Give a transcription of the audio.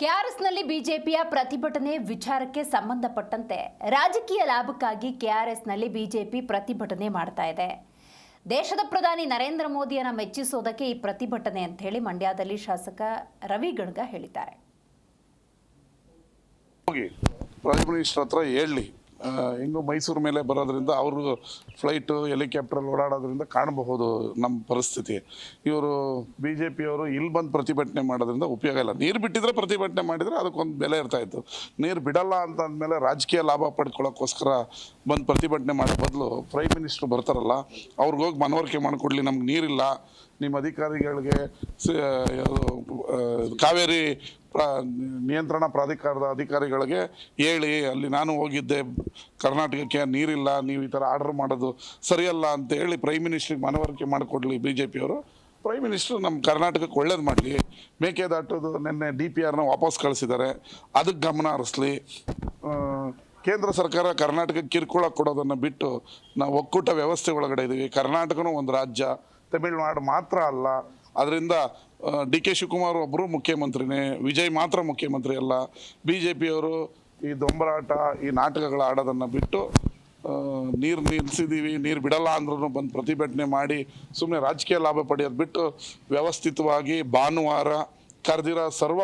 ಕೆಆರ್ಎಸ್ನಲ್ಲಿ ಬಿಜೆಪಿಯ ಪ್ರತಿಭಟನೆ ವಿಚಾರಕ್ಕೆ ಸಂಬಂಧಪಟ್ಟಂತೆ ರಾಜಕೀಯ ಲಾಭಕ್ಕಾಗಿ ಕೆಆರ್ಎಸ್ನಲ್ಲಿ ಬಿಜೆಪಿ ಪ್ರತಿಭಟನೆ ಮಾಡ್ತಾ ಇದೆ. ದೇಶದ ಪ್ರಧಾನಿ ನರೇಂದ್ರ ಮೋದಿಯನ್ನ ಮೆಚ್ಚಿಸೋದಕ್ಕೆ ಈ ಪ್ರತಿಭಟನೆ ಅಂತ ಹೇಳಿ ಮಂಡ್ಯದಲ್ಲಿ ಶಾಸಕ ರವಿ ಗಣಗ ಹೇಳಿದ್ದಾರೆ. ಪ್ರೈಮ್ ಮಿನಿಸ್ಟರ್ ಹತ್ರ ಹೇಳಿ ಹೆಂಗೋ ಮೈಸೂರು ಮೇಲೆ ಬರೋದ್ರಿಂದ ಅವರು ಫ್ಲೈಟು ಹೆಲಿಕಾಪ್ಟ್ರಲ್ಲಿ ಓಡಾಡೋದ್ರಿಂದ ಕಾಣಬಹುದು ನಮ್ಮ ಪರಿಸ್ಥಿತಿ. ಇವರು ಬಿ ಜೆ ಪಿಯವರು ಇಲ್ಲಿ ಬಂದು ಪ್ರತಿಭಟನೆ ಮಾಡೋದ್ರಿಂದ ಉಪಯೋಗ ಇಲ್ಲ. ನೀರು ಬಿಟ್ಟಿದ್ರೆ ಪ್ರತಿಭಟನೆ ಮಾಡಿದರೆ ಅದಕ್ಕೊಂದು ಬೆಲೆ ಇರ್ತಾಯಿತ್ತು. ನೀರು ಬಿಡಲ್ಲ ಅಂತ ಅಂದಮೇಲೆ ರಾಜಕೀಯ ಲಾಭ ಪಡ್ಕೊಳ್ಳೋಕ್ಕೋಸ್ಕರ ಬಂದು ಪ್ರತಿಭಟನೆ ಮಾಡೋ ಬದಲು ಪ್ರೈಮ್ ಮಿನಿಸ್ಟ್ರು ಬರ್ತಾರಲ್ಲ ಅವ್ರಿಗೋಗಿ ಮನವರಿಕೆ ಮಾಡಿಕೊಡ್ಲಿ, ನಮ್ಗೆ ನೀರಿಲ್ಲ, ನಿಮ್ಮ ಅಧಿಕಾರಿಗಳಿಗೆ ಕಾವೇರಿ ನಿಯಂತ್ರಣ ಪ್ರಾಧಿಕಾರದ ಅಧಿಕಾರಿಗಳಿಗೆ ಹೇಳಿ, ಅಲ್ಲಿ ನಾನು ಹೋಗಿದ್ದೆ ಕರ್ನಾಟಕಕ್ಕೆ ನೀರಿಲ್ಲ, ನೀವು ಈ ಥರ ಆರ್ಡರ್ ಮಾಡೋದು ಸರಿಯಲ್ಲ ಅಂತ ಹೇಳಿ ಪ್ರೈಮ್ ಮಿನಿಸ್ಟ್ರಿಗೆ ಮನವರಿಕೆ ಮಾಡಿಕೊಡ್ಲಿ ಬಿ ಜೆ ಪಿಯವರು. ಪ್ರೈಮ್ ಮಿನಿಸ್ಟ್ರು ನಮ್ಮ ಕರ್ನಾಟಕಕ್ಕೆ ಒಳ್ಳೇದು ಮಾಡಲಿ. ಮೇಕೆದಾಟುದು ನಿನ್ನೆ DPRನ ವಾಪಸ್ ಕಳಿಸಿದ್ದಾರೆ, ಅದಕ್ಕೆ ಗಮನ ಹರಿಸ್ಲಿ. ಕೇಂದ್ರ ಸರ್ಕಾರ ಕರ್ನಾಟಕಕ್ಕೆ ಕಿರುಕುಳ ಕೊಡೋದನ್ನು ಬಿಟ್ಟು ನಾವು ಒಕ್ಕೂಟ ವ್ಯವಸ್ಥೆ ಒಳಗಡೆ ಇದ್ದೀವಿ. ಕರ್ನಾಟಕನೂ ಒಂದು ರಾಜ್ಯ, ತಮಿಳುನಾಡು ಮಾತ್ರ ಅಲ್ಲ. ಅದರಿಂದ DK ಶಿವಕುಮಾರ್ ಒಬ್ಬರು ಮುಖ್ಯಮಂತ್ರಿನೇ, ವಿಜಯ್ ಮಾತ್ರ ಮುಖ್ಯಮಂತ್ರಿ ಅಲ್ಲ. ಬಿ ಜೆ ಪಿಯವರು ಈ ದೊಂಬರಾಟ, ಈ ನಾಟಕಗಳ ಆಡೋದನ್ನು ಬಿಟ್ಟು ನೀರು ನಿಲ್ಲಿಸಿದ್ದೀವಿ, ನೀರು ಬಿಡಲ್ಲ ಅಂದ್ರೂ ಬಂದು ಪ್ರತಿಭಟನೆ ಮಾಡಿ ಸುಮ್ಮನೆ ರಾಜಕೀಯ ಲಾಭ ಪಡೆಯೋದು ಬಿಟ್ಟು ವ್ಯವಸ್ಥಿತವಾಗಿ ಭಾನುವಾರ ಕರೆದಿರೋ ಸರ್ವ